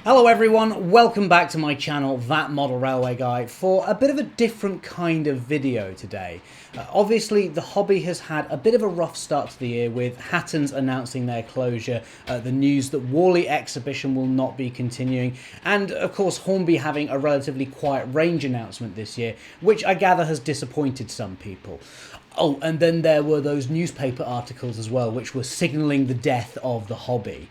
Hello everyone, welcome back to my channel, That Model Railway Guy, for a bit of a different kind of video today. Obviously, the hobby has had a bit of a rough start to the year with Hattons announcing their closure, the news that Warley Exhibition will not be continuing, and of course Hornby having a relatively quiet range announcement this year, which I gather has disappointed some people. Oh, and then there were those newspaper articles as well, which were signalling the death of the hobby.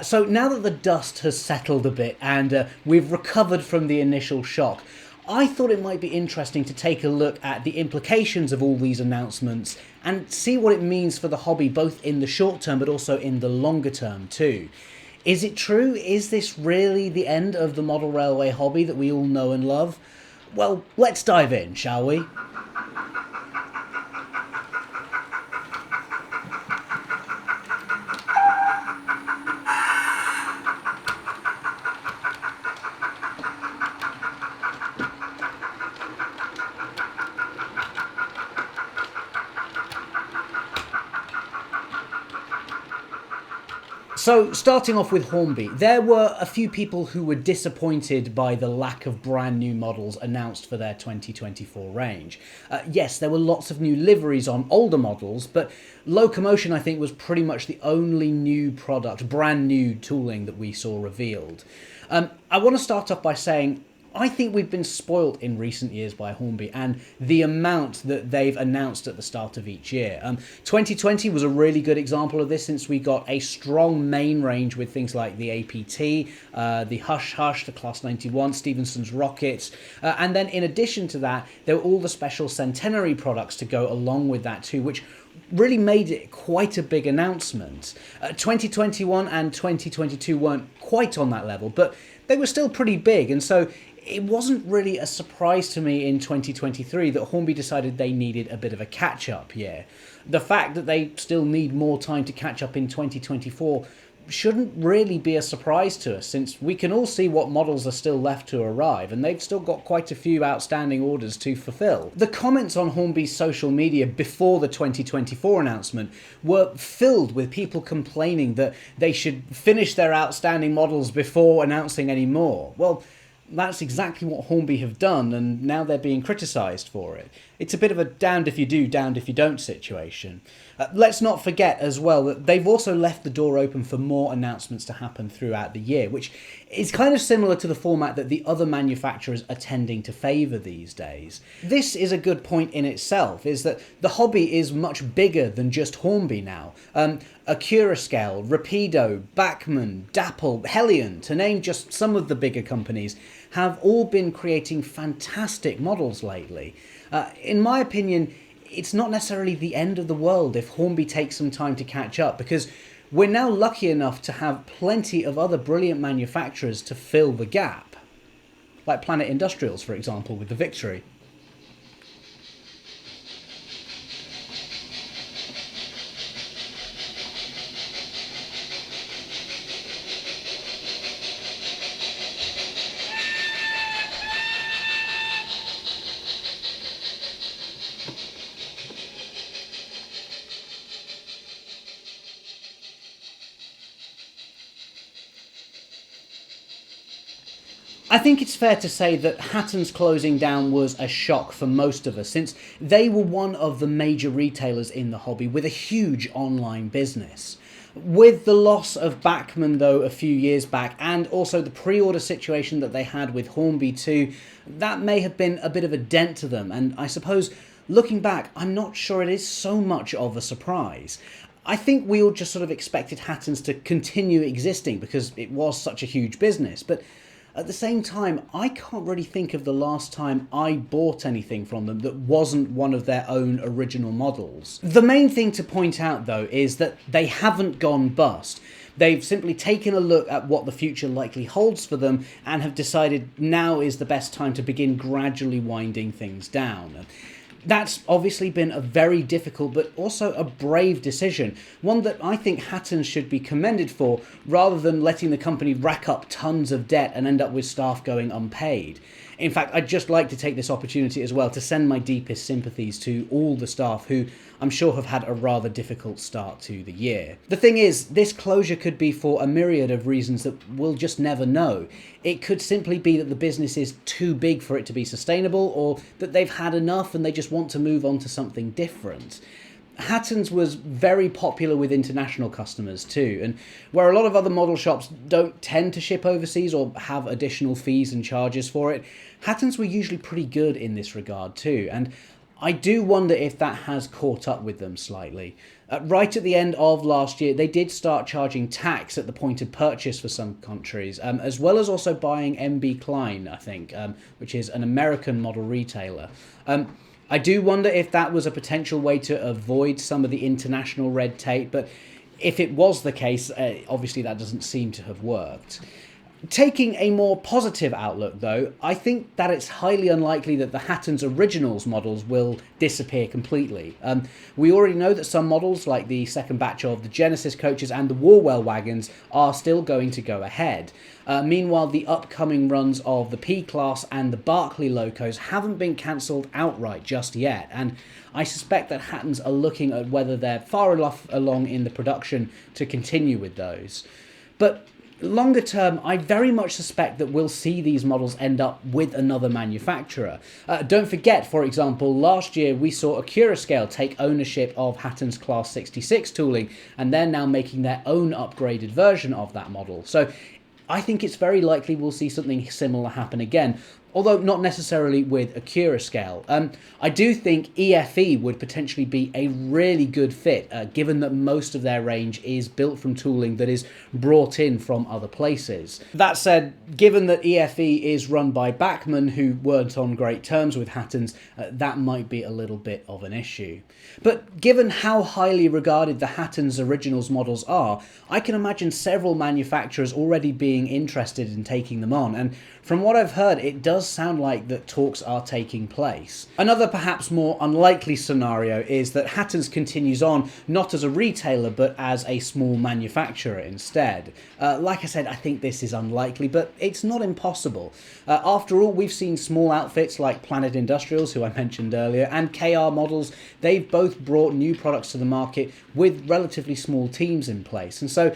So now that the dust has settled a bit and we've recovered from the initial shock, I thought it might be interesting to take a look at the implications of all these announcements and see what it means for the hobby, both in the short term but also in the longer term too. Is it true? Is this really the end of the model railway hobby that we all know and love? Well, let's dive in, shall we? So, starting off with Hornby, there were a few people who were disappointed by the lack of brand new models announced for their 2024 range. Yes, there were lots of new liveries on older models, but Locomotion, I think, was pretty much the only new product, brand new tooling that we saw revealed. I want to start off by saying I think we've been spoilt in recent years by Hornby and the amount that they've announced at the start of each year. 2020 was a really good example of this, since we got a strong main range with things like the APT, the Hush Hush, the Class 91, Stephenson's Rockets, and then in addition to that, there were all the special centenary products to go along with that too, which really made it quite a big announcement. 2021 and 2022 weren't quite on that level, but they were still pretty big, and so it wasn't really a surprise to me in 2023 that Hornby decided they needed a bit of a catch-up year. The fact that they still need more time to catch up in 2024 shouldn't really be a surprise to us, since we can all see what models are still left to arrive, and they've still got quite a few outstanding orders to fulfill. The comments on Hornby's social media before the 2024 announcement were filled with people complaining that they should finish their outstanding models before announcing any more. Well, that's exactly what Hornby have done, and now they're being criticised for it. It's a bit of a damned if you do, damned if you don't situation. Let's not forget as well that they've also left the door open for more announcements to happen throughout the year, which is kind of similar to the format that the other manufacturers are tending to favour these days. This is a good point in itself, is that the hobby is much bigger than just Hornby now. Accurascale, Rapido, Bachmann, Dapple, Helion, to name just some of the bigger companies, have all been creating fantastic models lately. In my opinion, it's not necessarily the end of the world if Hornby takes some time to catch up, because we're now lucky enough to have plenty of other brilliant manufacturers to fill the gap. Like Planet Industrials, for example, with the Victory. I think it's fair to say that Hattons closing down was a shock for most of us, since they were one of the major retailers in the hobby with a huge online business. With the loss of Bachmann, though, a few years back, and also the pre-order situation that they had with Hornby too, that may have been a bit of a dent to them, and I suppose, looking back, I'm not sure it is so much of a surprise. I think we all just sort of expected Hattons to continue existing because it was such a huge business, but at the same time, I can't really think of the last time I bought anything from them that wasn't one of their own original models. The main thing to point out, though, is that they haven't gone bust. They've simply taken a look at what the future likely holds for them and have decided now is the best time to begin gradually winding things down. That's obviously been a very difficult but also a brave decision, one that I think Hattons should be commended for, rather than letting the company rack up tons of debt and end up with staff going unpaid. In fact, I'd just like to take this opportunity as well to send my deepest sympathies to all the staff who I'm sure have had a rather difficult start to the year. The thing is, this closure could be for a myriad of reasons that we'll just never know. It could simply be that the business is too big for it to be sustainable, or that they've had enough and they just want to move on to something different. Hattons was very popular with international customers too, and where a lot of other model shops don't tend to ship overseas or have additional fees and charges for it, Hattons were usually pretty good in this regard too, and I do wonder if that has caught up with them slightly. Right at the end of last year, they did start charging tax at the point of purchase for some countries, as well as also buying MB Klein, I think, which is an American model retailer. I do wonder if that was a potential way to avoid some of the international red tape, but if it was the case, obviously that doesn't seem to have worked. Taking a more positive outlook, though, I think that it's highly unlikely that the Hattons Originals models will disappear completely. We already know that some models, like the second batch of the Genesis coaches and the Warwell wagons, are still going to go ahead. Meanwhile, the upcoming runs of the P-Class and the Barclay locos haven't been cancelled outright just yet, and I suspect that Hattons are looking at whether they're far enough along in the production to continue with those. But longer term, I very much suspect that we'll see these models end up with another manufacturer. Don't forget, for example, last year we saw Accurascale take ownership of Hattons Class 66 tooling, and they're now making their own upgraded version of that model. So I think it's very likely we'll see something similar happen again, although not necessarily with Accurascale. I do think EFE would potentially be a really good fit, given that most of their range is built from tooling that is brought in from other places. That said, given that EFE is run by Bachmann, who weren't on great terms with Hattons, that might be a little bit of an issue. But given how highly regarded the Hattons Originals models are, I can imagine several manufacturers already being interested in taking them on, and from what I've heard, it does sound like that talks are taking place. Another perhaps more unlikely scenario is that Hattons continues on not as a retailer but as a small manufacturer instead. Like I said, I think this is unlikely, but it's not impossible. After all, we've seen small outfits like Planet Industrials, who I mentioned earlier, and KR Models. They've both brought new products to the market with relatively small teams in place, and so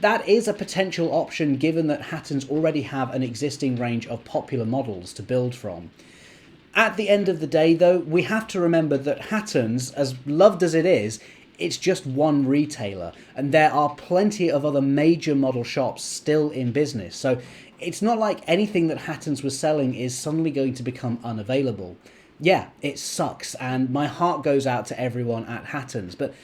that is a potential option given that Hattons already have an existing range of popular models to build from. At the end of the day, though, we have to remember that Hattons, as loved as it is, it's just one retailer, and there are plenty of other major model shops still in business, so it's not like anything that Hattons was selling is suddenly going to become unavailable. Yeah, it sucks, and my heart goes out to everyone at Hattons, but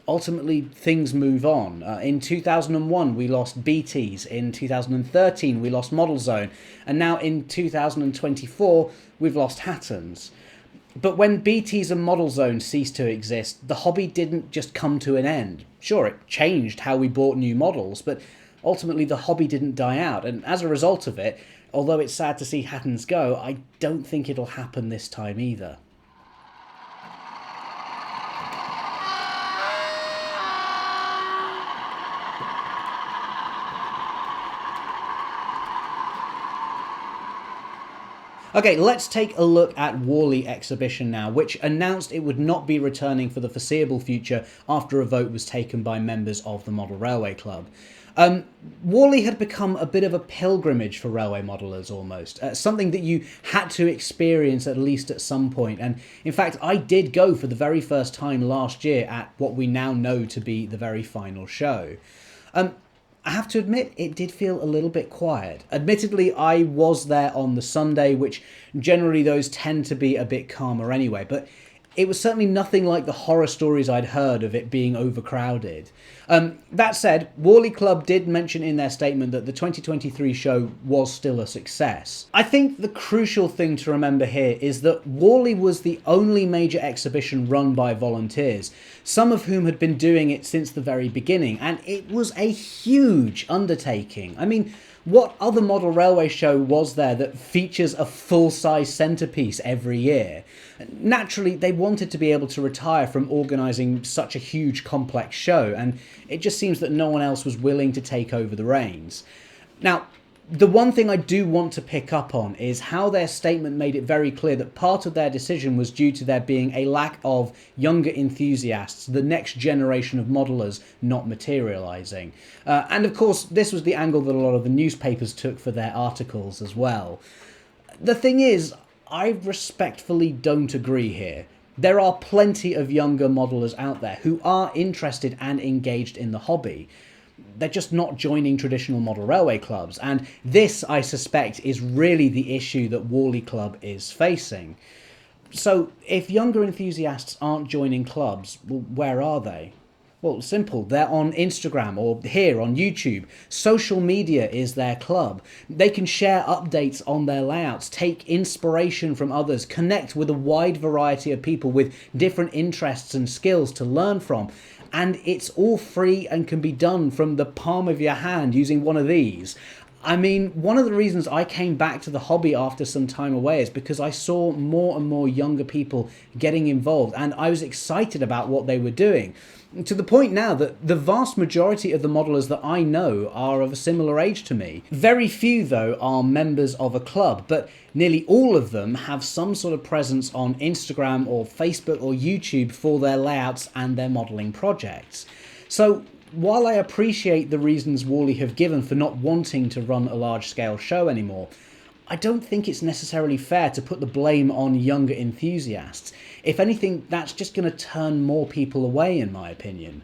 ultimately things move on. In 2001 we lost BTs, in 2013 we lost Model Zone, and now in 2024 we've lost Hattons. But when BTs and Model Zone ceased to exist, the hobby didn't just come to an end. Sure, it changed how we bought new models, but ultimately the hobby didn't die out, and as a result of it, although it's sad to see Hattons go, I don't think it'll happen this time either. Okay, let's take a look at Warley Exhibition now, which announced it would not be returning for the foreseeable future after a vote was taken by members of the Model Railway Club. Warley had become a bit of a pilgrimage for railway modelers almost, something that you had to experience at least at some point, and in fact I did go for the very first time last year at what we now know to be the very final show. I have to admit, it did feel a little bit quiet. Admittedly, I was there on the Sunday, which generally those tend to be a bit calmer anyway, but it was certainly nothing like the horror stories I'd heard of it being overcrowded. That said, Warley Club did mention in their statement that the 2023 show was still a success. I think the crucial thing to remember here is that Warley was the only major exhibition run by volunteers, some of whom had been doing it since the very beginning, and it was a huge undertaking. I mean, what other model railway show was there that features a full-size centrepiece every year? Naturally, they wanted to be able to retire from organising such a huge, complex show, and it just seems that no one else was willing to take over the reins. Now, The one thing I do want to pick up on is how their statement made it very clear that part of their decision was due to there being a lack of younger enthusiasts, the next generation of modelers not materialising. And of course, this was the angle that a lot of the newspapers took for their articles as well. The thing is, I respectfully don't agree here. There are plenty of younger modelers out there who are interested and engaged in the hobby. They're just not joining traditional model railway clubs, and this, I suspect, is really the issue that Warley Club is facing. So, if younger enthusiasts aren't joining clubs, well, where are they? Well, simple. They're on Instagram or here on YouTube. Social media is their club. They can share updates on their layouts, take inspiration from others, connect with a wide variety of people with different interests and skills to learn from. And it's all free and can be done from the palm of your hand using one of these. I mean, one of the reasons I came back to the hobby after some time away is because I saw more and more younger people getting involved, and I was excited about what they were doing. To the point now that the vast majority of the modelers that I know are of a similar age to me. Very few, though, are members of a club, but nearly all of them have some sort of presence on Instagram or Facebook or YouTube for their layouts and their modelling projects. So, while I appreciate the reasons Warley have given for not wanting to run a large-scale show anymore, I don't think it's necessarily fair to put the blame on younger enthusiasts. If anything, that's just going to turn more people away, in my opinion.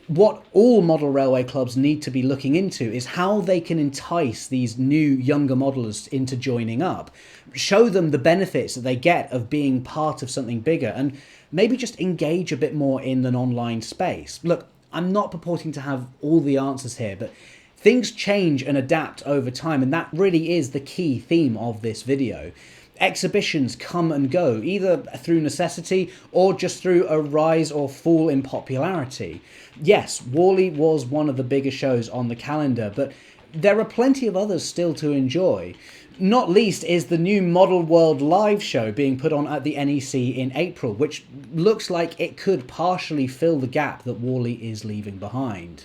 What all model railway clubs need to be looking into is how they can entice these new younger modelers into joining up, show them the benefits that they get of being part of something bigger, and maybe just engage a bit more in an online space. Look, I'm not purporting to have all the answers here, but things change and adapt over time, and that really is the key theme of this video. Exhibitions come and go, either through necessity or just through a rise or fall in popularity. Yes, Warley was one of the bigger shows on the calendar, but there are plenty of others still to enjoy. Not least is the new Model World live show being put on at the NEC in April, which looks like it could partially fill the gap that Warley is leaving behind.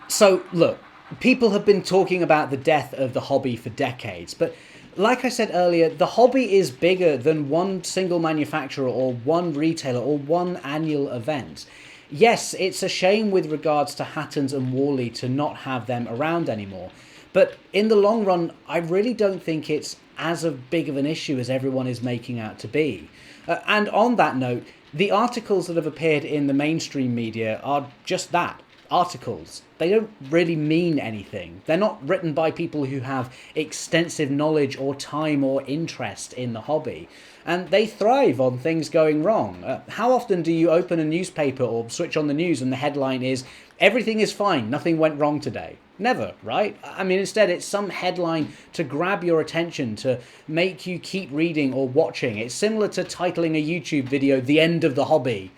So, look, people have been talking about the death of the hobby for decades, but like I said earlier, the hobby is bigger than one single manufacturer or one retailer or one annual event. Yes, it's a shame with regards to Hattons and Warley to not have them around anymore, but in the long run, I really don't think it's as big of an issue as everyone is making out to be. And on that note, the articles that have appeared in the mainstream media are just that. Articles. They don't really mean anything. They're not written by people who have extensive knowledge or time or interest in the hobby. And they thrive on things going wrong. How often do you open a newspaper or switch on the news and the headline is, "Everything is fine, nothing went wrong today"? Never, right? I mean, instead it's some headline to grab your attention, to make you keep reading or watching. It's similar to titling a YouTube video, "The End of the Hobby."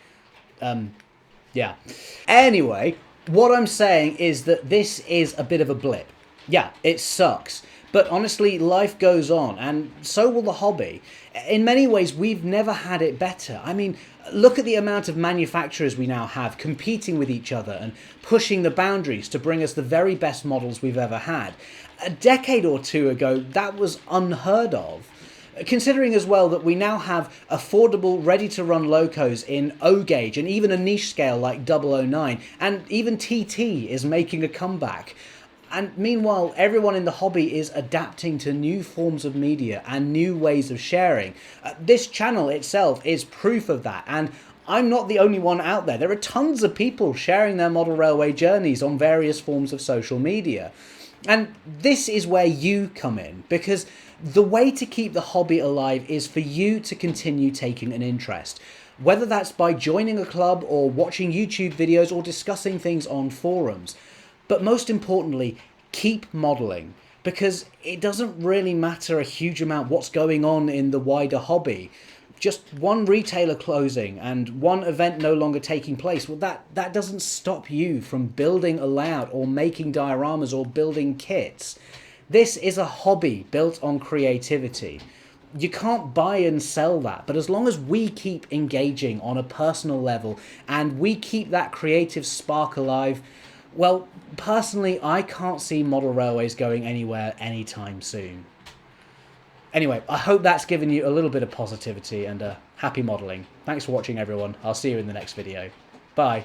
Yeah. Anyway, what I'm saying is that this is a bit of a blip. Yeah, it sucks. But honestly, life goes on, and so will the hobby. In many ways, we've never had it better. I mean, look at the amount of manufacturers we now have competing with each other and pushing the boundaries to bring us the very best models we've ever had. A decade or two ago, that was unheard of. Considering as well that we now have affordable, ready-to-run locos in O gauge and even a niche scale like 009, and even TT is making a comeback. And meanwhile, everyone in the hobby is adapting to new forms of media and new ways of sharing. This channel itself is proof of that, and I'm not the only one out there. There are tons of people sharing their model railway journeys on various forms of social media. And this is where you come in, because the way to keep the hobby alive is for you to continue taking an interest. Whether that's by joining a club or watching YouTube videos or discussing things on forums. But most importantly, keep modelling, because it doesn't really matter a huge amount what's going on in the wider hobby. just one retailer closing and one event no longer taking place, well, that doesn't stop you from building a layout or making dioramas or building kits. This is a hobby built on creativity. You can't buy and sell that, but as long as we keep engaging on a personal level and we keep that creative spark alive, well, personally, I can't see model railways going anywhere anytime soon. Anyway, I hope that's given you a little bit of positivity and happy modelling. Thanks for watching, everyone. I'll see you in the next video. Bye.